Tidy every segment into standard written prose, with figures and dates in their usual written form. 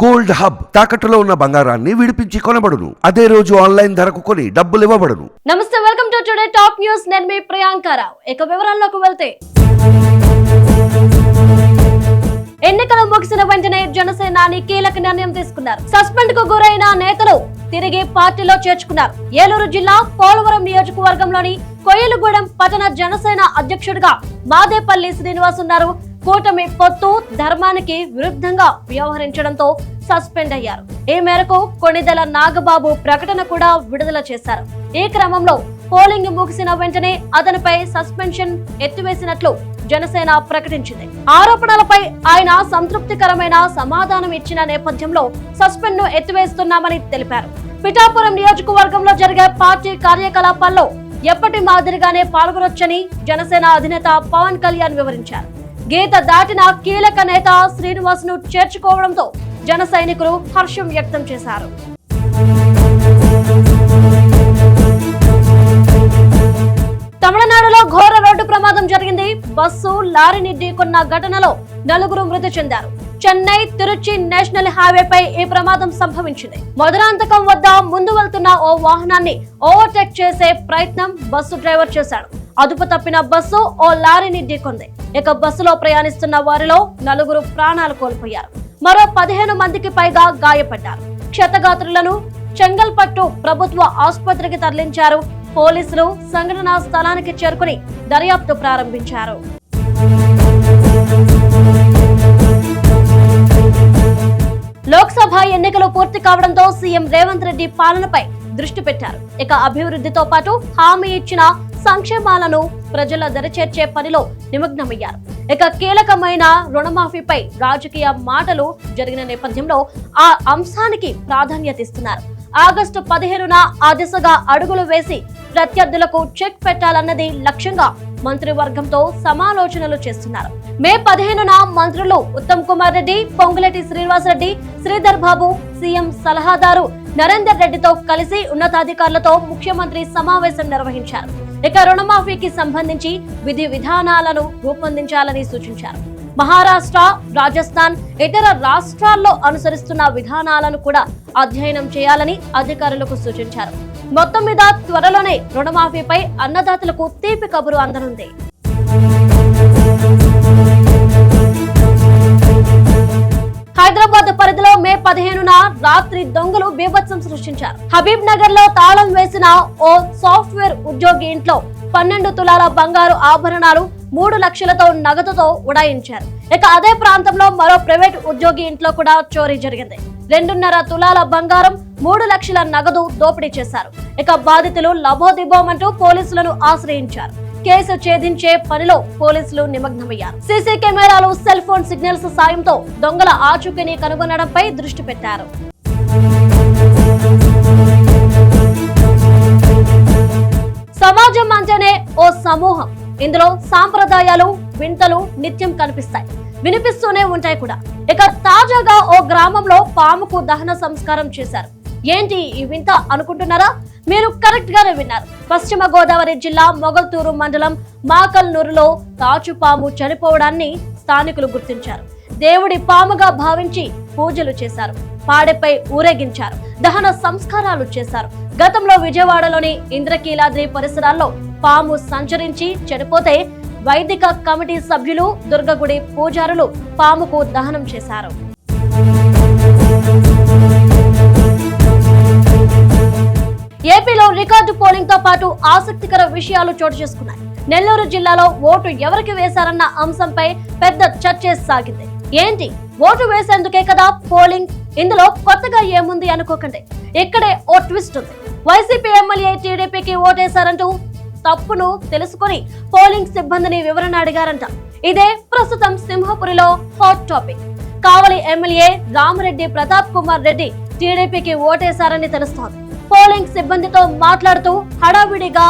Gold hub తాకట్టులో ఉన్న బంగారాన్ని విడిపించి కొనబడును. అదే రోజు ఆన్లైన్ ధరకు కొని డబ్బులు ఇవ్వబడును. నమస్తే, welcome to today top news. నేను మీ ప్రియాంకారావు. ఇక వివరాల్లోకి వెళ్తే, ఎన్నికలు ముగిసిన వెంటనే జనసేనాని కీలక నిర్ణయం తీసుకున్నారు. సస్పెండ్ కు గురైన నేతలు తిరిగి పార్టీలో చేర్చుకున్నారు. ఏలూరు జిల్లా పోలవరం నియోజకవర్గంలోని కొయ్యలగూడెం పట్టణ జనసేన అధ్యక్షుడిగా మాదేపల్లి శ్రీనివాస్ ఉన్నారు. కూటమి పొత్తు ధర్మానికి విరుద్ధంగా వ్యవహరించడంతో సస్పెండ్ అయ్యారు. ఈ మేరకు కొణిదెల నాగబాబు ప్రకటన కూడా విడుదల చేశారు. ఈ క్రమంలో పోలింగ్ ముగిసిన వెంటనే అతనిపై సస్పెన్షన్ ఎత్తివేసినట్లు జనసేన ప్రకటించింది. ఆరోపణలపై ఆయన సంతృప్తికరమైన సమాధానం ఇచ్చిన నేపథ్యంలో సస్పెండ్ ను ఎత్తివేస్తున్నామని తెలిపారు. పిఠాపురం నియోజకవర్గంలో జరిగే పార్టీ కార్యకలాపాల్లో ఎప్పటి మాదిరిగానే పాల్గొనొచ్చని జనసేన అధినేత పవన్ కళ్యాణ్ వివరించారు. గీత దాటిన కీలక నేత శ్రీనివాస్ ను చేర్చుకోవడంతో జన సైనికులు హర్షం వ్యక్తం చేశారు. తమిళనాడులో ఘోర రోడ్డు ప్రమాదం జరిగింది. బస్సు లారీని ఢీకొన్న ఘటనలో 4 మృతి చెందారు. చెన్నై తిరుచి నేషనల్ హైవేపై ఈ ప్రమాదం సంభవించింది. మధురాంతకం వద్ద ముందు వెళ్తున్న ఓ వాహనాన్ని ఓవర్టేక్ చేసే ప్రయత్నం బస్సు డ్రైవర్ చేశాడు. అదుపు తప్పిన బస్సు ఓ లారీని ఢీకొంది. ఇక బస్సులో ప్రయాణిస్తున్న వారిలో 4 ప్రాణాలు కోల్పోయారు. మరో 15 మందికి పైగా గాయపడ్డారు. క్షతగాత్రులను చెంగల్పట్టు ప్రభుత్వ ఆసుపత్రికి తరలించారు. పోలీసులు సంఘటనా స్థలానికి చేరుకుని దర్యాప్తు ప్రారంభించారు. లోక్సభ ఎన్నికలు పూర్తి కావడంతో సీఎం రేవంత్ రెడ్డి పాలనపై దృష్టి పెట్టారు. ఇక అభివృద్ధితో పాటు హామీ ఇచ్చిన సంక్షేమాలను ప్రజల దరిచేర్చే పనిలో నిమగ్నమయ్యారు. ఇక కీలకమైన రుణమాఫీపై రాజకీయ మాటలు జరిగిన నేపథ్యంలో ఆ అంశానికి ప్రాధాన్యత ఇస్తున్నారు. ఆగస్టు 15న ఆ దిశగా అడుగులు వేసి ప్రత్యర్థులకు చెక్ పెట్టాలన్నది లక్ష్యంగా మంత్రివర్గంతో సమాలోచనలు చేస్తున్నారు. మే 15న మంత్రులు ఉత్తమ్ కుమార్ రెడ్డి, పొంగులేటి శ్రీనివాస్ రెడ్డి, శ్రీధర్ బాబు సీఎం సలహాదారు నరేందర్ రెడ్డితో కలిసి ఉన్నతాధికారులతో ముఖ్యమంత్రి సమావేశం నిర్వహించారు. ఇక రుణమాఫీకి సంబంధించి విధి విధానాలను రూపొందించాలని సూచించారు. మహారాష్ట్ర, రాజస్థాన్, ఇతర రాష్ట్రాల్లో అనుసరిస్తున్న విధానాలను కూడా అధ్యయనం చేయాలని అధికారులకు సూచించారు. మొత్తం మీద త్వరలోనే రుణమాఫీపై అన్నదాతలకు తీపి కబురు అందనుంది. హైదరాబాద్ పరిధిలో మే 15న రాత్రి దొంగలు బీభత్సం సృష్టించారు. హబీబ్ నగర్ లో తాళం వేసిన ఓ సాఫ్ట్వేర్ ఉద్యోగి ఇంట్లో 12 తులాల బంగారు ఆభరణాలు 3 లక్షలతో నగదుతో ఉడాయించారు. ఇక అదే ప్రాంతంలో మరో ప్రైవేట్ ఉద్యోగి ఇంట్లో కూడా చోరీ జరిగింది. 2.5 తులాల బంగారం, 3 లక్షల నగదు దోపిడీ చేశారు. ఇక బాధితులు లబోదిబోమంటూ పోలీసులను ఆశ్రయించారు. కేసు ఛేదించే పనిలో పోలీసులు నిమగ్నమయ్యారు. సీసీ కెమెరాలు, సెల్ ఫోన్ సిగ్నల్స్ సాయంతో దొంగల ఆచూకీని కనుగొనడంపై దృష్టి పెట్టారు. సమాజం అంటేనే ఓ సమూహం. ఇందులో సాంప్రదాయాలు, వింతలు నిత్యం కనిపిస్తాయి, వినిపిస్తూనే ఉంటాయి కూడా. ఇక తాజాగా ఓ గ్రామంలో పాముకు దహన సంస్కారం చేశారు. ఏంటి ఈ వింత అనుకుంటున్నారా? మీరు కరెక్ట్ గానే విన్నారు. పశ్చిమ గోదావరి జిల్లా మొగల్తూరు మండలం మాకల్నూరులో తాచుపాము చనిపోవడాన్ని స్థానికులు గుర్తించారు. దేవుడి పాముగా భావించి పూజలు చేశారు. పాడెపై ఊరేగించారు. దహన సంస్కారాలు చేశారు. గతంలో విజయవాడలోని ఇంద్రకీలాద్రి పరిసరాల్లో పాము సంచరించి చనిపోతే వైదిక కమిటీ సభ్యులు, దుర్గగుడి పూజారులు పాముకు దహనం చేశారు. ఏపీలో రికార్డు పోలింగ్ తో పాటు ఆసక్తికర విషయాలు చోటు చేసుకున్నాయి. నెల్లూరు జిల్లాలో ఓటు ఎవరికి వేశారన్న అంశంపై పెద్ద చర్చ సాగింది. ఏంటి, ఓటు వేసేందుకే కదా పోలింగ్, ఇందులో కొత్తగా ఏముంది అనుకోకండి. ఇక్కడే ఓ ట్విస్ట్ ఉంది. వైసీపీ ఎమ్మెల్యే టీడీపీకి ఓటేశారంటూ తప్పును తెలుసుకుని పోలింగ్ సిబ్బందిని వివరణ అడిగారంట. ఇదే ప్రస్తుతం సింహపురిలో హాట్ టాపిక్. కావలి ఎమ్మెల్యే రామిరెడ్డి ప్రతాప్ కుమార్ రెడ్డి టీడీపీకి ఓటేశారని తెలుస్తోంది. పోలింగ్ సిబ్బందితో మాట్లాడుతూ హడావిడిగా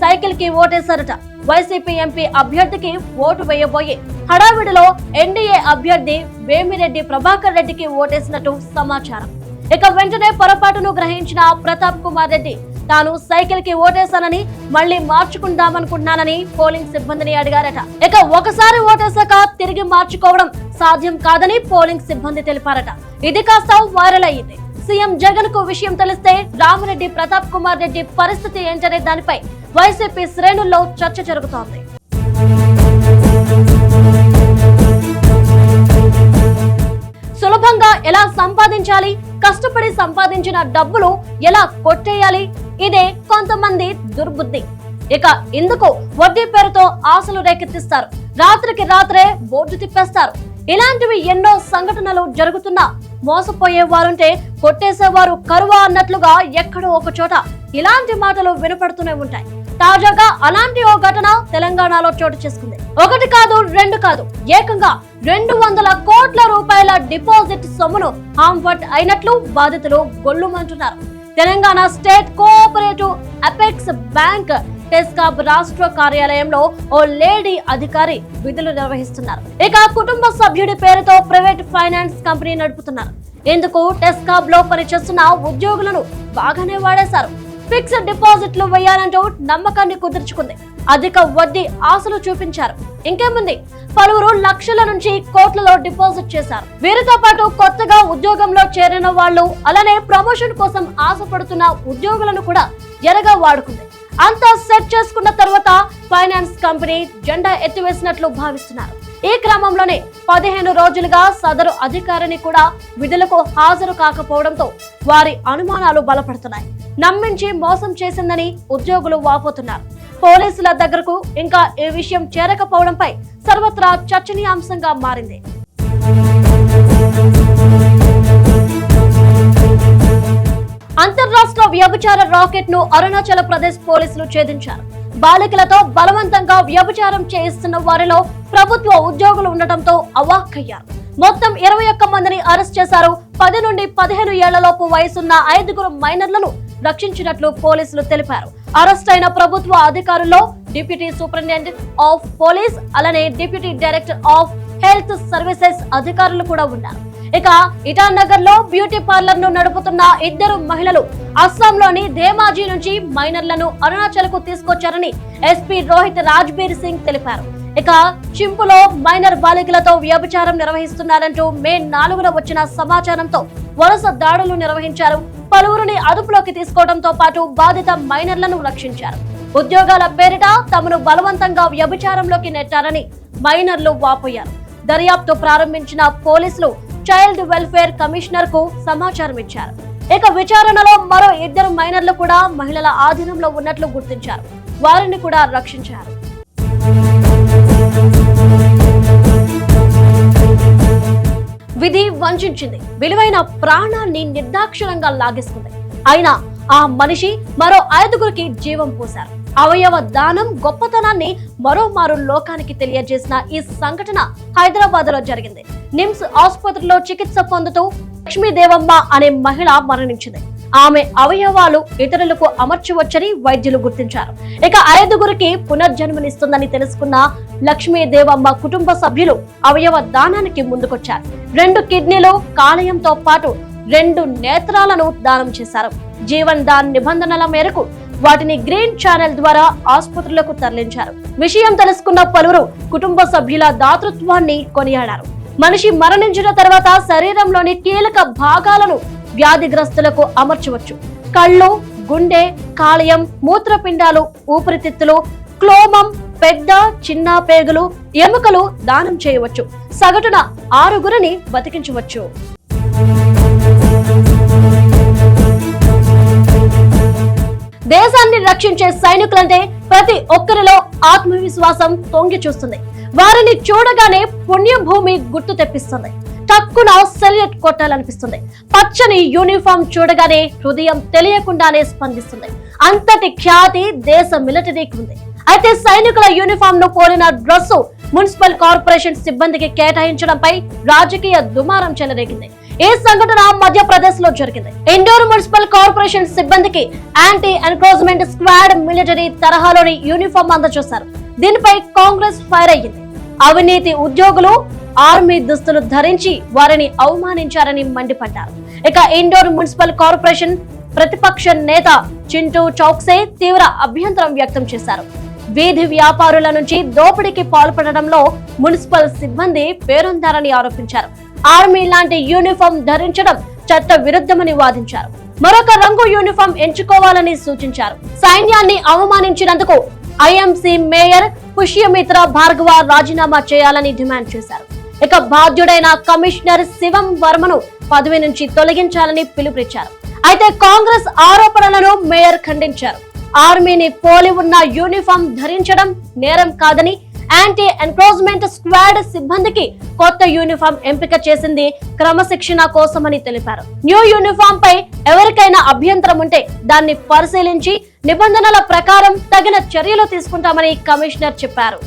సైకిల్ కి ఓటేశారట. వైసీపీ ఎంపీ అభ్యర్థికి ఓటు వేయబోయే హడావిడిలో ఎన్డీఏ అభ్యర్థి వేమిరెడ్డి ప్రభాకర్ రెడ్డికి ఓటేసినట్టు సమాచారం. ఇక వెంటనే పొరపాటును గ్రహించిన ప్రతాప్ కుమార్ రెడ్డి తాను సైకిల్ కి ఓటేశానని మళ్ళీ మార్చుకుందామనుకుంటున్నానని పోలింగ్ సిబ్బందిని అడిగారట. ఇక ఒకసారి ఓటేశాక తిరిగి మార్చుకోవడం సాధ్యం కాదని పోలింగ్ సిబ్బంది తెలిపారట. ఇది కాస్త వైరల్ అయ్యింది. సీఎం జగన్ కు విషయం తెలిస్తే రామిరెడ్డి ప్రతాప్ కుమార్ రెడ్డి పరిస్థితి ఏంటనే దానిపై వైసీపీ శ్రేణుల్లో చర్చ జరుగుతోంది. సులభంగా ఎలా సంపాదించాలి, కష్టపడి సంపాదించిన డబ్బులు ఎలా కొట్టేయాలి, ఇదే కొంతమంది దుర్బుద్ధి. ఇక ఇందుకు వడ్డీ పేరుతో ఆశలు రేకెత్తిస్తారు. రాత్రికి రాత్రే బోర్డు తిప్పేస్తారు. ఇలాంటివి ఎన్నో సంఘటనలు జరుగుతున్నా మోసపోయేవారుంటే కొట్టేసేవారు కరువా అన్నట్లుగా ఎక్కడో ఒక చోట ఇలాంటి మాటలు వినపడుతూనే ఉంటాయి. తాజాగా అలాంటి ఓ ఘటన తెలంగాణలో చోటు చేసుకుంది. ఒకటి కాదు, రెండు కాదు, ఏకంగా 200 కోట్ల రూపాయల డిపాజిట్ సొమ్మును హాంఫర్ట్ అయినట్లు బాధితులు గొల్లుమంటున్నారు. Telangana state cooperative apex bank TESCAB రాష్ట్ర కార్యాలయంలో ఓ లేడీ అధికారి విధులు నిర్వహిస్తున్నారు. ఇక కుటుంబ సభ్యుడి పేరుతో ప్రైవేట్ ఫైనాన్స్ కంపెనీ నడుపుతున్నారు. ఇందుకు టెస్కాబ్ లో పనిచేస్తున్న ఉద్యోగులను బాగానే వాడేశారు. ఫిక్స్డ్ డిపాజిట్లు వేయాలంటూ నమ్మకాన్ని కుదుర్చుకుంది. అధిక వడ్డీ ఆశలు చూపించారు. ఇంకేముంది, పలువురు లక్షల నుంచి కోట్లలో డిపాజిట్ చేశారు. వీరితో పాటు కొత్తగా ఉద్యోగంలో చేరిన వాళ్ళు, అలానే ప్రమోషన్ కోసం ఆశపడుతున్న ఉద్యోగులను కూడా ఎరగా వాడుకుంది. అంతా సెట్ చేసుకున్న తర్వాత ఫైనాన్స్ కంపెనీ జెండా ఎత్తివేసినట్లు భావిస్తున్నారు. ఈ క్రమంలోనే 15 రోజులుగా సదరు అధికారిని కూడా విధులకు హాజరు కాకపోవడంతో వారి అనుమానాలు బలపడుతున్నాయి. నమ్మించి మోసం చేసిందని ఉద్యోగులు వాపోతున్నారు. పోలీసుల దగ్గరకు ఇంకా ఈ విషయం చేరకపోవడంపై సర్వత్రా చర్చనీయాంశంగా మారింది. అంతర్రాష్ట్ర వ్యభిచార రాకెట్ ను అరుణాచల్ ప్రదేశ్ పోలీసులు ఛేదించారు. బాలికలతో బలవంతంగా వ్యభిచారం చేయిస్తున్న వారిలో ప్రభుత్వ ఉద్యోగులు ఉండటంతో అవాక్కయ్యారు. మొత్తం 21 మందిని అరెస్ట్ చేశారు. 10 నుండి 15 ఏళ్లలోపు వయసున్న 5 మైనర్లను రక్షించినట్లు పోలీసులు తెలిపారు. అరెస్ట్ అయిన ప్రభుత్వ అధికారుల్లో డిప్యూటీ సూపరింటెండెంట్ ఆఫ్ పోలీస్, అలానే deputy director of health services అధికారులు కూడా ఉన్నారు. ఇక ఇటానగర్ లో బ్యూటీ పార్లర్ ను నడుపుతున్న 2 మహిళలు అస్సాంలోని ధేమాజీ నుంచి మైనర్లను అరుణాచల్ కు తీసుకొచ్చారని ఎస్పీ రోహిత్ రాజ్బీర్ సింగ్ తెలిపారు. ఇక చింపులో మైనర్ బాలికలతో వ్యభిచారం నిర్వహిస్తున్నారంటూ మే 4న వచ్చిన సమాచారంతో వరుస దాడులు నిర్వహించారు. పలువురిని అదుపులోకి తీసుకోవడంతో పాటు బాధిత మైనర్లను రక్షించారు. ఉద్యోగాల పేరిట తమను బలవంతంగా వ్యభిచారంలోకి నెట్టారని మైనర్లు వాపోయారు. దర్యాప్తు ప్రారంభించిన పోలీసులు చైల్డ్ వెల్ఫేర్ కమిషనర్ కు సమాచారం ఇచ్చారు. ఇక విచారణలో మరో 2 మైనర్లు కూడా మహిళల ఆధీనంలో ఉన్నట్లు గుర్తించారు. వారిని కూడా రక్షించారు. విధి వంచింది. విలువైన ప్రాణాన్ని నిర్దాక్షిణంగా లాగేసుకుంది. అయినా ఆ మనిషి మరో 5గురికి జీవం పోశారు. అవయవ దానం గొప్పతనాన్ని మరోమారు లోకానికి తెలియజేసిన ఈ సంఘటన హైదరాబాద్ లో జరిగింది. నిమ్స్ ఆసుపత్రిలో చికిత్స పొందుతూ లక్ష్మీదేవమ్మ అనే మహిళ మరణించింది. ఆమె అవయవాలు ఇతరులకు అమర్చవచ్చని వైద్యులు గుర్తించారు. ఇక 5గురికి పునర్జన్మనిస్తుందని తెలుసుకున్న లక్ష్మీదేవమ్మ కుటుంబ సభ్యులు అవయవ దానానికి ముందుకొచ్చారు. 2 కిడ్నీలు, కాలేయంతో పాటు 2 నేత్రాలను దానం చేశారు. జీవన్ దాన్ నిబంధనల మేరకు వాటిని గ్రీన్ ఛానల్ ద్వారా ఆసుపత్రులకు తరలించారు. విషయం తెలుసుకున్న పలువురు కుటుంబ సభ్యుల దాతృత్వాన్ని కొనియాడారు. మనిషి మరణించిన తర్వాత శరీరంలోని కీలక భాగాలను వ్యాధిగ్రస్తులకు అమర్చవచ్చు. కళ్ళు, గుండె, కాలేయం, మూత్రపిండాలు, ఊపిరితిత్తులు, క్లోమం, పెద్ద చిన్న పేగులు, ఎముకలు దానం చేయవచ్చు. సగటున 6గురిని బతికించవచ్చు. దేశాన్ని రక్షించే సైనికులంటే ప్రతి ఒక్కరిలో ఆత్మవిశ్వాసం తొంగి చూస్తుంది. వారిని చూడగానే పుణ్యభూమి గుర్తు తెప్పిస్తుంది. టక్కున సెల్యూట్ కొట్టాలనిపిస్తుంది. పచ్చని యూనిఫామ్ చూడగానే హృదయం తెలియకుండానే స్పందిస్తుంది. అంతటి ఖ్యాతి దేశ మిలిటరీకి ఉంది. అయితే సైనికుల యూనిఫామ్ ను పోలిన డ్రెస్సు మున్సిపల్ కార్పొరేషన్ సిబ్బందికి కేటాయించడంపై రాజకీయ దుమారం చెలరేగింది. ఈ సంఘటన మధ్యప్రదేశ్ లో జరిగింది. ఇండోర్ మున్సిపల్ కార్పొరేషన్ సిబ్బందికి యాంటీ ఎన్క్రోచ్మెంట్ స్క్వాడ్ మిలిటరీ తరహాలోని యూనిఫామ్ అందజేశారు. దీనిపై కాంగ్రెస్ ఫైర్ అయ్యింది. అవినీతి ఉద్యోగులు ఆర్మీ దుస్తులు ధరించి వారిని అవమానించారని మండిపడ్డారు. ఇక ఇండోర్ మున్సిపల్ కార్పొరేషన్ ప్రతిపక్ష నేత చింటూ చౌక్సే తీవ్ర అభ్యంతరం వ్యక్తం చేశారు. వీధి వ్యాపారుల నుంచి దోపిడీకి పాల్పడడంలో మున్సిపల్ సిబ్బంది పేరొందారని ఆరోపించారు. ఆర్మీ లాంటి యూనిఫామ్ ధరించడం చట్ట విరుద్ధమని వాదించారు. మరొక రంగు యూనిఫామ్ ఎంచుకోవాలని సూచించారు. సైన్యాన్ని అవమానించినందుకు ఐఎంసీ మేయర్ పుష్యమిత్ర భార్గవ రాజీనామా చేయాలని డిమాండ్ చేశారు. ఇక బాధ్యుడైన కమిషనర్ శివం వర్మను పదవి నుంచి తొలగించాలని పిలుపునిచ్చారు. అయితే కాంగ్రెస్ ఆరోపణలను మేయర్ ఖండించారు. ఆర్మీని పోలి ఉన్న యూనిఫామ్ ధరించడం నేరం కాదని, యాంటీ ఎన్క్రోచ్మెంట్ స్క్వాడ్ సిబ్బందికి కొత్త యూనిఫామ్ ఎంపిక చేసింది క్రమశిక్షణ కోసమని తెలిపారు. న్యూ యూనిఫామ్ పై ఎవరికైనా అభ్యంతరం ఉంటే దాన్ని పరిశీలించి నిబంధనల ప్రకారం తగిన చర్యలు తీసుకుంటామని కమిషనర్ చెప్పారు.